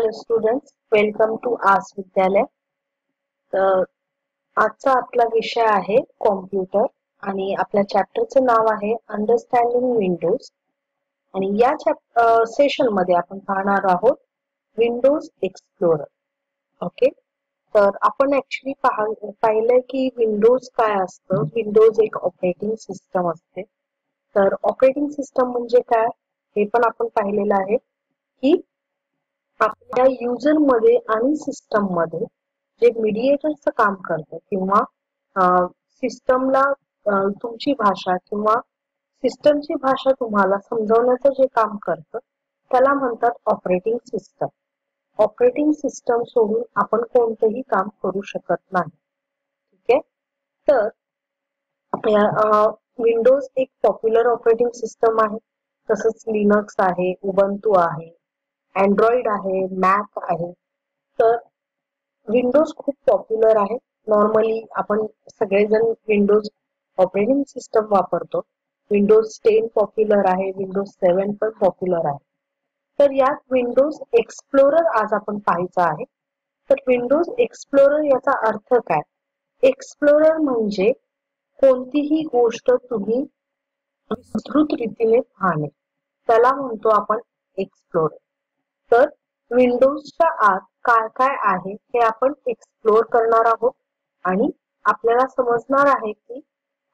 Hello students, welcome to आस विद्यालय. तर आजचा आपला विषय आहे कॉम्प्युटर आणि आपल्या चॅप्टरचं नाव आहे अंडरस्टँडिंग विंडोज. आणि या सेशन मध्ये आपण पाहणार आहोत विंडोज एक्सप्लोरर. ओके, तर आपण ऍक्च्युली पाहिलंय की विंडोज काय असतं. विंडोज एक ऑपरेटिंग सिस्टम असते. तर ऑपरेटिंग सिस्टम म्हणजे काय हे पण आपण पाहिलेलं आहे की आपल्या युजर मध्ये आणि सिस्टम मध्ये जे मीडिएटरचं काम करतं किंवा सिस्टमला तुमची भाषा किंवा सिस्टमची भाषा तुम्हाला समजवण्याचं जे काम करतं त्याला म्हणतात ऑपरेटिंग सिस्टम. ऑपरेटिंग सिस्टम सोडून आपण कोणतंही काम करू शकत नाही. ठीक आहे, तर विंडोज एक पॉप्युलर ऑपरेटिंग सिस्टम आहे. तसंच लिनक्स आहे, उबंतू आहे, अँड्रॉइड आहे, मॅक आहे. तर विंडोज खूप पॉप्युलर आहे. नॉर्मली आपण सगळेजण विंडोज ऑपरेटिंग सिस्टम वापरतो. विंडोज 10 पॉप्युलर आहे, विंडोज 7 पण पॉप्युलर आहे. तर यात विंडोज एक्सप्लोरर आज आपण पाहायचा आहे. तर विंडोज एक्सप्लोरर याचा अर्थ काय? एक्सप्लोरर म्हणजे कोणतीही गोष्ट तुम्ही विस्तृत रीतीने पाहणे, त्याला म्हणतो आपण एक्सप्लोरर. तर विंडोजच्या आत काय काय आहे हे आपण एक्सप्लोर करणार आहोत आणि आपल्याला समजणार आहे की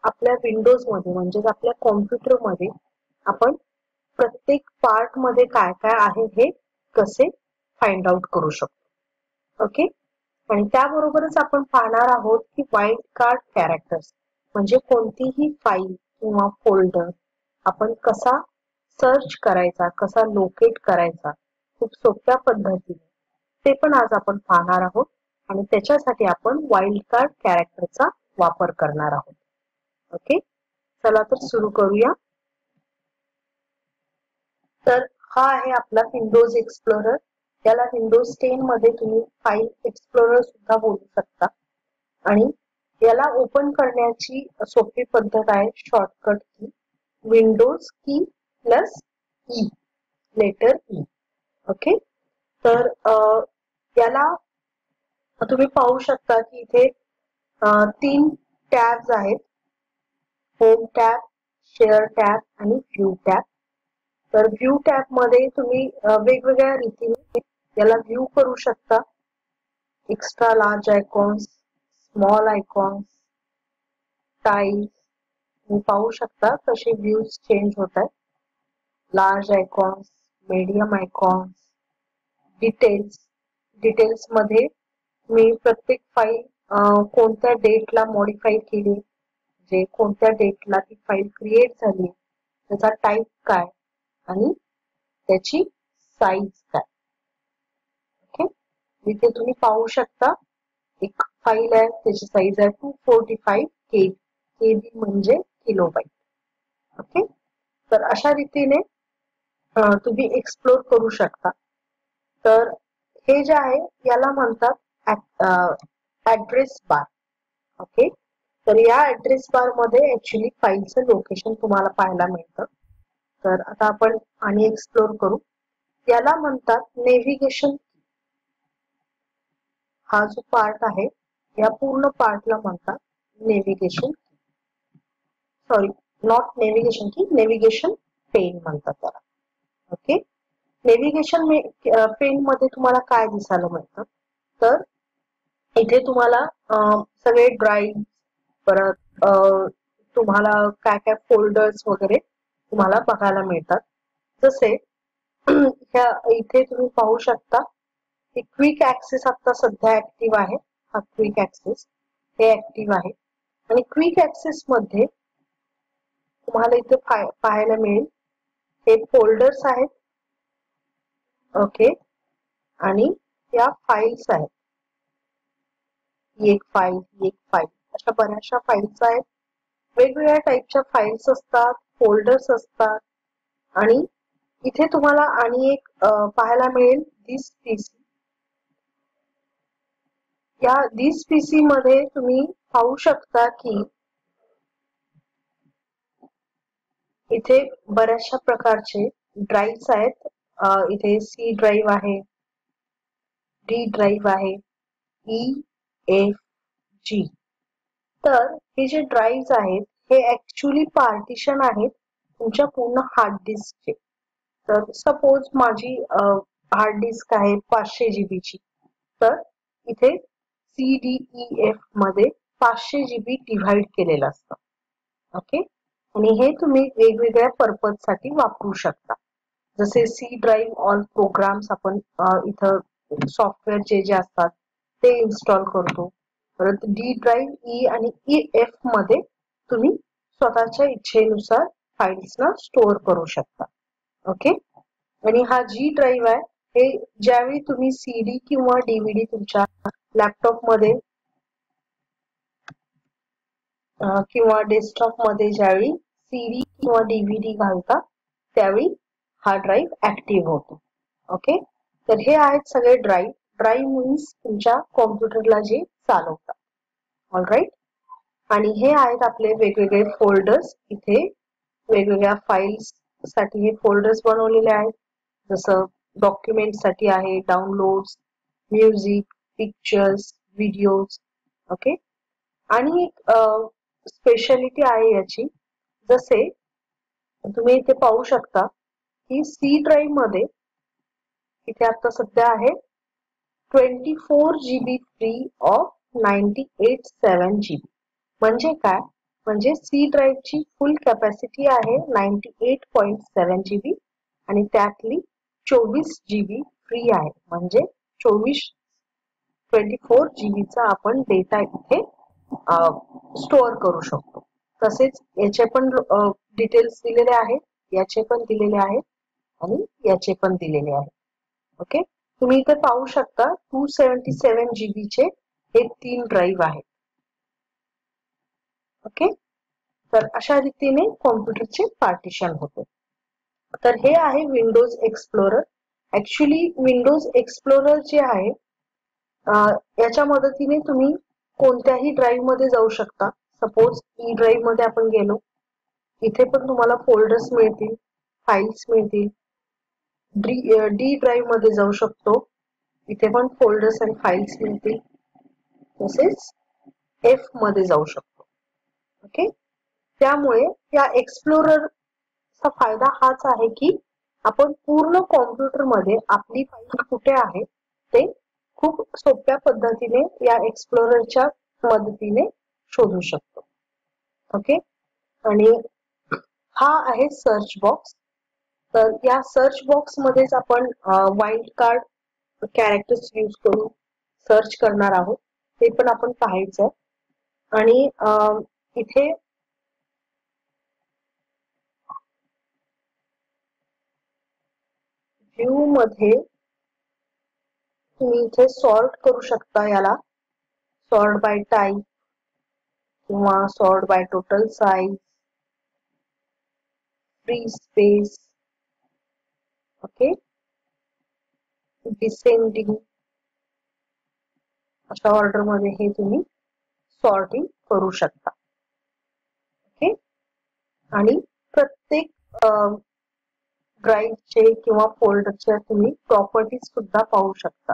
आपल्या विंडोज मध्ये म्हणजेच आपल्या कॉम्प्युटर मध्ये आपण प्रत्येक पार्ट मध्ये काय काय आहे हे कसे फाइंड आउट करू शकतो. ओके, आणि त्याबरोबरच आपण पाहणार आहोत की वाईल्ड कार्ड कॅरेक्टर्स म्हणजे कोणतीही फाईल किंवा फोल्डर आपण कसा सर्च करायचा, कसा लोकेट करायचा खूप सोप्या पद्धतीने, ते पण आज आपण पाहणार आहोत. आणि त्याच्यासाठी आपण वाईल्ड कार्ड कॅरेक्टरचा वापर करणार आहोत. ओके, चला तर सुरू करूया. तर हा आहे आपला विंडोज एक्सप्लोरर. याला विंडोज 10 मध्ये तुम्ही फाईल एक्सप्लोरर सुद्धा बोलू शकता. आणि याला ओपन करण्याची सोपी पद्धत आहे shortcut key Windows key plus E, letter E. Okay, तर याला तुम्ही पाहू शकता की इथे 3 टॅब्स आहेत. होम टॅब, शेअर टॅब आणि व्ह्यू टॅब. तर व्ह्यू टॅब मध्ये तुम्ही वेगवेगळ्या रीतीने याला व्ह्यू करू शकता. Extra large icons, small icons, tiles तुम्ही पाहू शकता कसे व्ह्यूज चेंज होत आहेत. Large icons, medium icons, details. Details मध्ये मी प्रत्येक फाईल कोणत्या डेटला मॉडिफाय केली, म्हणजे कोणत्या डेटला ती फाईल क्रिएट झाली, त्याचा टाईप काय आणि त्याची साईज काय. ओके, इथे तुम्ही पाहू शकता एक फाईल आहे, त्याची साईज आहे 245 KB. KB म्हणजे किलोबाईट. ओके, तर अशा रीतीने तुम्ही एक्सप्लोर करू शकता. तर हे जे आहे याला म्हणतात ऍड्रेस बार. ओके, तर या ऍड्रेस बार मध्ये ऍक्च्युली फाईलचं लोकेशन तुम्हाला पाहायला मिळतं. तर आता आपण आणि एक्सप्लोर करू. याला म्हणतात नेव्हिगेशन. हा जो पार्ट आहे या पूर्ण पार्टला म्हणतात नेव्हिगेशन. सॉरी, नॉट नेव्हिगेशन की, नेव्हिगेशन पेन म्हणतात त्याला. ओके, नेव्हिगेशन पेन मध्ये तुम्हाला काय दिसायला मिळतं, तर इथे तुम्हाला सगळे ड्राईव्ह, परत तुम्हाला काय काय फोल्डर्स वगैरे तुम्हाला बघायला मिळतात. जसे इथे तुम्ही पाहू शकता की क्विक ऍक्सेस आता सध्या ऍक्टिव्ह आहे. हा क्विक ऍक्सेस हे ऍक्टिव्ह आहे. आणि क्विक ऍक्सेस मध्ये तुम्हाला इथे पाहायला मिळेल हे फोल्डर्स आहेत. ओके, आणि या फाईल्स आहेत. एक फाईल, एक फाईल, अशा बऱ्याचशा फाईल्स आहेत. वेगवेगळ्या टाईपच्या फाईल्स असतात, फोल्डर्स असतात. आणि इथे तुम्हाला आणि एक पाहायला मिळेल दिस पीसी. या दिस पीसी मध्ये तुम्ही पाहू शकता की इथे बऱ्याचशा प्रकारचे ड्राईव्ह आहेत. इथे सी ड्राईव्ह आहे, डी ड्राईव्ह आहे EFG. तर हे जे ड्राईव्ह आहेत हे ऍक्च्युली पार्टिशन आहेत तुमच्या पूर्ण हार्ड डिस्कचे. तर सपोज माझी हार्ड डिस्क आहे 500 GB ची, तर इथे CDEF मध्ये 500 GB डिव्हाइड केलेलं असतं. ओके, आणि हे तुम्ही वेगवेगळ्या पर्पज साठी वापरू शकता. जसे सी ड्राईव्ह ऑल प्रोग्राम्स आपण इथं सॉफ्टवेअर जे जे असतात ते इन्स्टॉल करतो. परत डी ड्राईव्ह ई आणि EF मध्ये तुम्ही स्वतःच्या इच्छेनुसार फाईल्सना स्टोअर करू शकता. ओके, आणि हा जी ड्राईव्ह आहे हे ज्यावेळी तुम्ही CD किंवा DVD तुमच्या लॅपटॉप मध्ये किंवा डेस्कटॉप मध्ये ज्यावेळी CD किंवा DVD घालता त्यावेळी हा ड्राईव्ह ऍक्टिव्ह होतो. ओके, तर हे आहेत सगळे ड्राईव्ह. ड्राईव्ह मीन्स तुमच्या कॉम्प्युटरला जे चालवतात. ऑलराईट, आणि हे आहेत आपले वेगवेगळे फोल्डर्स. इथे वेगवेगळ्या फाईल्स साठी हे फोल्डर्स बनवलेले आहेत. जसं डॉक्युमेंट साठी आहे, downloads, music, pictures, videos. Okay, आणि एक स्पेशालिटी आहे याची. जसे तुम्ही इथे पाहू शकता की सी ड्राईव्ह मध्ये इथे आता सध्या आहे 24 GB फ्री ऑफ 98.7 GB. म्हणजे काय, म्हणजे सी ड्राईव्ह ची फुल कॅपॅसिटी आहे 98.7 GB आणि त्यातली 24 GB फ्री आहे. म्हणजे 24 GB चा आपण डेटा इथे स्टोअर करू शकतो. तसेच याचे पण डिटेल्स दिलेले आहेत, याचे पण दिलेले आहेत आणि याचे पण दिलेले आहेत. ओके, तुम्ही इथे पाहू शकता 277 GB चे हे 3 ड्राईव्ह आहेत. ओके, तर अशा रीतीने कॉम्प्युटरचे पार्टिशन होते. तर हे आहे Windows explorer. Actually Windows explorer जे आहे याच्या मदतीने तुम्ही कोणत्याही ड्राईव्ह मध्ये जाऊ शकता. सपोज ई ड्राईव्ह मध्ये आपण गेलो, इथे पण तुम्हाला फोल्डर्स मिळतील, फाईल्स मिळतील. डी ड्राईव्ह मध्ये जाऊ शकतो, इथे पण फोल्डर्स आणि फाईल्स मिळतील. तसेच F मध्ये जाऊ शकतो. ओके, त्यामुळे या एक्सप्लोररचा फायदा हाच आहे की आपण पूर्ण कॉम्प्युटर मध्ये आपली फाईल कुठे आहे ते खूप सोप्या पद्धतीने या एक्सप्लोररच्या मदतीने शोधू शकतो. ओके, आणि हा आहे सर्च बॉक्स. तर या सर्च बॉक्स मध्येच आपण वाइल्ड कार्ड कॅरेक्टर्स यूज करून सर्च करणार आहोत, ते पण आपण पाहायचं. आणि इथे व्ह्यू मध्ये तुम्ही इथे सॉर्ट करू शकता. याला सॉर्ट बाय टाईप किंवा sort by total size, free space. Okay, descending अशा ऑर्डर मध्ये हे तुम्ही सॉर्टिंग करू शकता. ओके, आणि प्रत्येक ड्राईव्हचे किंवा फोल्डरच्या तुम्ही प्रॉपर्टीज सुद्धा पाहू शकता.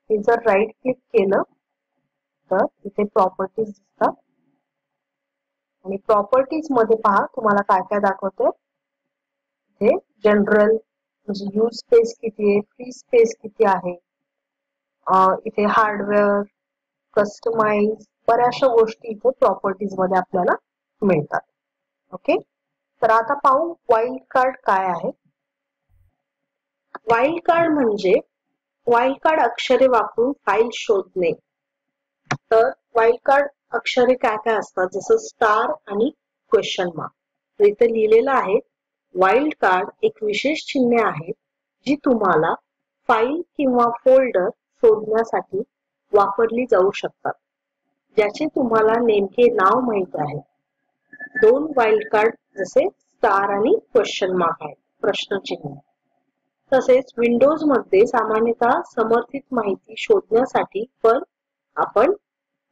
हे जर राईट क्लिक केलं तर इथे प्रॉपर्टीज दिसतात आणि प्रॉपर्टीज मध्ये पहा तुम्हाला काय काय दाखवते. इथे जनरल म्हणजे यूज स्पेस किती आहे, फ्री स्पेस किती आहे, इथे हार्डवेअर, कस्टमाइज, बऱ्याचशा गोष्टी इथे प्रॉपर्टीज मध्ये आपल्याला मिळतात. ओके, तर आता पाहू वाइल्ड कार्ड काय आहे. वाइल्ड कार्ड म्हणजे वाइल्ड कार्ड अक्षरे वापरून फाईल शोधणे. तर वाइल्ड कार्ड अक्षरे काय काय असतात, जसं स्टार आणि क्वेश्चन मार्क. तर इथे लिहिलेलं आहे वाइल्ड कार्ड एक विशेष चिन्हे आहेत जी तुम्हाला फाईल किंवा फोल्डर शोधण्यासाठी वापरली जाऊ शकतात, ज्याचे तुम्हाला नेमके नाव माहित आहे. 2 वाइल्ड कार्ड जसे स्टार आणि क्वेश्चन मार्क आहे, प्रश्नचिन्ह. तसेच विंडोज मध्ये सामान्यतः समर्थित माहिती शोधण्यासाठी पण आपण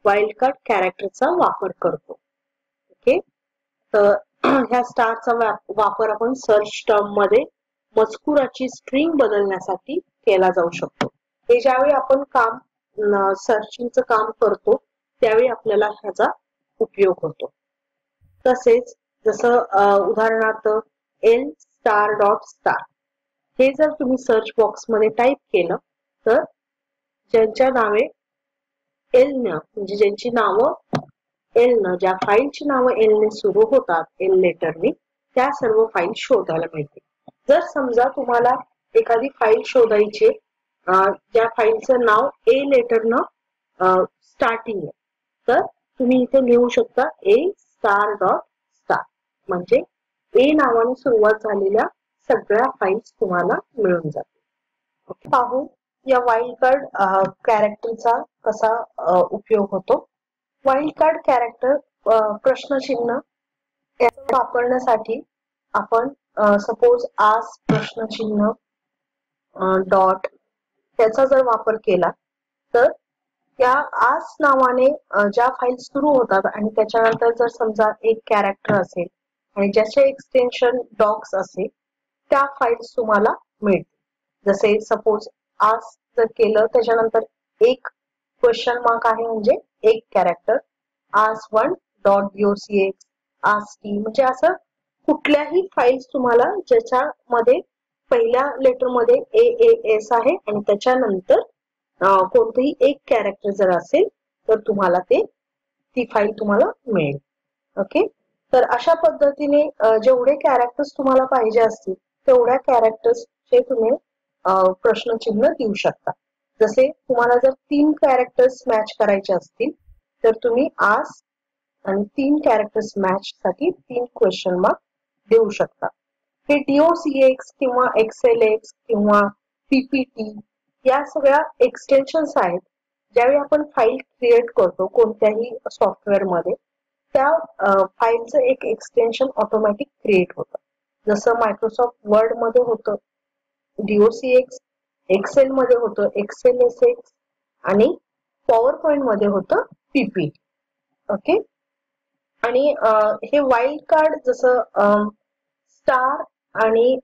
वाइल्ड कार्ड कॅरेक्टरचा वापर करतो. ओके, तर ह्या स्टारचा वापर आपण सर्च टर्म मध्ये मजकुराची स्ट्रिंग बदलण्यासाठी केला जाऊ शकतो. हे ज्यावेळी आपण काम सर्चिंगचं काम करतो त्यावेळी आपल्याला ह्याचा उपयोग होतो. तसेच जसं उदाहरणार्थ l*.* हे जर तुम्ही सर्च बॉक्स मध्ये टाईप केलं तर ज्यांच्या नावे एल न म्हणजे ज्यांची नावं एल न ज्या फाईलची नावं एल ने सुरू होतात एल लेटरनी त्या सर्व फाईल शोधायला मिळतील. जर समजा तुम्हाला एखादी फाईल शोधायची ज्या फाईलचं नाव ए लेटरनं स्टार्टिंग आहे तर तुम्ही इथे लिहू शकता a*.* म्हणजे ए नावाने सुरुवात झालेल्या सगळ्या फाईल्स तुम्हाला मिळून जातील. पाहू या वाईल्ड कार्ड कॅरेक्टरचा कसा उपयोग होतो. वाईल्ड कार्ड कॅरेक्टर प्रश्नचिन्ह वापरण्यासाठी आपण सपोज आस प्रश्नचिन्ह डॉट त्याचा जर वापर केला तर त्या आस नावाने ज्या फाईल सुरू होतात आणि त्याच्यानंतर जर समजा एक कॅरेक्टर असेल आणि ज्याचे एक्सटेन्शन डॉक्स असेल त्या फाईल्स तुम्हाला मिळतील. जसे सपोज आस जर केलं त्याच्यानंतर एक क्वेश्चन मार्क आहे म्हणजे एक कॅरेक्टर as1.docx ASCII म्हणजे असं कुठल्याही फाईल्स तुम्हाला ज्याच्यामध्ये पहिल्या लेटर मध्ये AAS आहे आणि त्याच्यानंतर कोणतंही एक कॅरेक्टर जर असेल तर तुम्हाला ती फाईल तुम्हाला मिळेल. ओके, तर अशा पद्धतीने जेवढे कॅरेक्टर्स तुम्हाला पाहिजे असतील तेवढ्या कॅरेक्टर्सचे तुम्ही प्रश्नचिन्ह देऊ शकता. जसे तुम्हाला जर 3 कॅरेक्टर्स मॅच करायचे असतील तर तुम्ही आस आणि 3 कॅरेक्टर्स मॅच साठी 3 क्वेश्चन मार्क देऊ शकता. हे docx किंवा xlx किंवा ppt या सगळ्या एक्सटेन्शन्स आहेत. ज्यावेळी आपण फाईल क्रिएट करतो कोणत्याही सॉफ्टवेअर मध्ये त्या फाईलचं एक एक्सटेन्शन ऑटोमॅटिक क्रिएट होतं. जसं मायक्रोसॉफ्ट वर्ड मध्ये होतं docx, एक्सेल मध्ये होतं xlsx आणि पॉवर पॉइंट मध्ये होतं ppt. ओके, आणि हे वाईल्ड कार्ड जसं स्टार आणि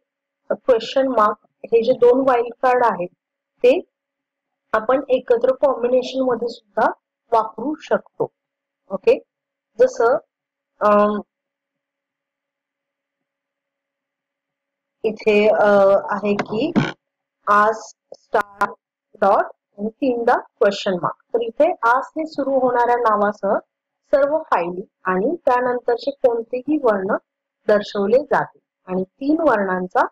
क्वेश्चन मार्क हे जे 2 वाईल्ड कार्ड आहेत ते आपण एकत्र कॉम्बिनेशन मध्ये सुद्धा वापरू शकतो. ओके, जसं इथे आहे की आस स्टार डॉट आणि 3दा क्वेश्चन मार्क. तर इथे आसने सुरू होणाऱ्या नावासह सर्व फाईली आणि त्यानंतरचे कोणतेही वर्ण दर्शवले जातील आणि 3 वर्णांचा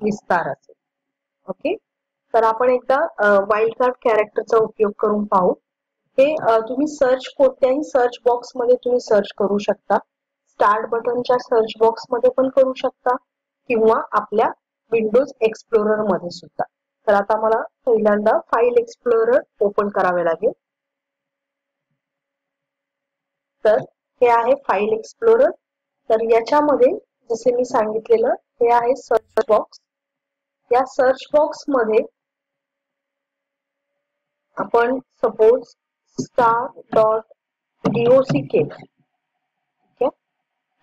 विस्तार असेल. ओके, तर आपण एकदा वाईल्ड कार्ड कॅरेक्टरचा उपयोग करून पाहू. हे तुम्ही सर्च कोणत्याही सर्च बॉक्स मध्ये तुम्ही सर्च करू शकता. स्टार्ट बटनच्या सर्च बॉक्स मध्ये पण करू शकता किंवा आपल्या विंडोज एक्सप्लोरर मध्ये सुद्धा. तर आता मला पहिल्यांदा फाईल एक्सप्लोरर ओपन करावे लागेल. तर हे आहे फाईल एक्सप्लोरर. तर याच्यामध्ये जसे मी सांगितलेलं हे आहे सर्च बॉक्स. या सर्च बॉक्स मध्ये आपण सपोज star.doc केलं. ठीक आहे,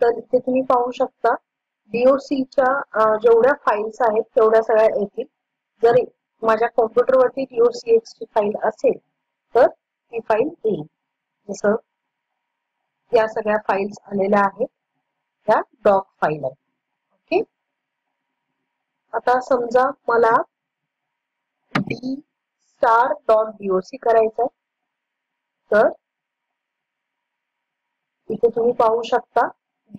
तर इथे तुम्ही पाहू शकता docच्या जेवढ्या फाईल्स आहेत तेवढ्या सगळ्या येतील. जर माझ्या कॉम्प्युटरवरती docx ची फाईल असेल तर ती फाईल येईल. जसं या सगळ्या फाईल्स आलेल्या आहेत त्या डॉक फाईल आहेत. ओके, आता समजा मला d*.doc करायचं तर इथे तुम्ही पाहू शकता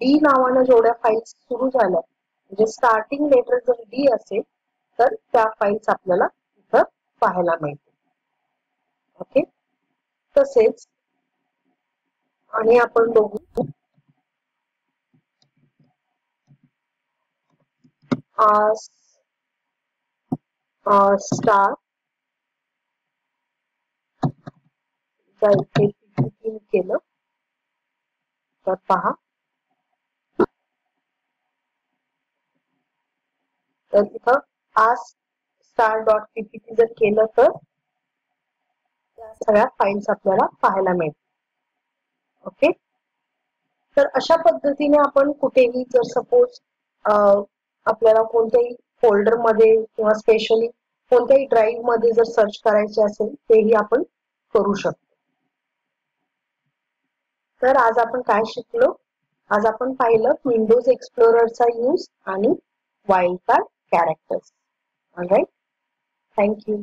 डी नावानं जेवढ्या फाईल्स सुरू झाल्या म्हणजे स्टार्टिंग लेटर जर डी असेल तर त्या फाईल्स आपल्याला इथं पाहायला मिळतील. ओके, तसेच आणि आपण बघू स्टार इथे केलं तर पहा तर इथं star.ppt जर केलं तर त्या सगळ्या फाईल्स आपल्याला पाहायला मिळतील. ओके, तर अशा पद्धतीने आपण कुठेही जर सपोज आपल्याला कोणत्याही फोल्डर मध्ये किंवा स्पेशली कोणत्याही ड्राईव्ह मध्ये जर सर्च करायचे असेल तेही आपण करू शकतो. तर आज आपण काय शिकलो? आज आपण पाहिलं विंडोज एक्सप्लोररचा यूज आणि wild card characters. Alright, thank you.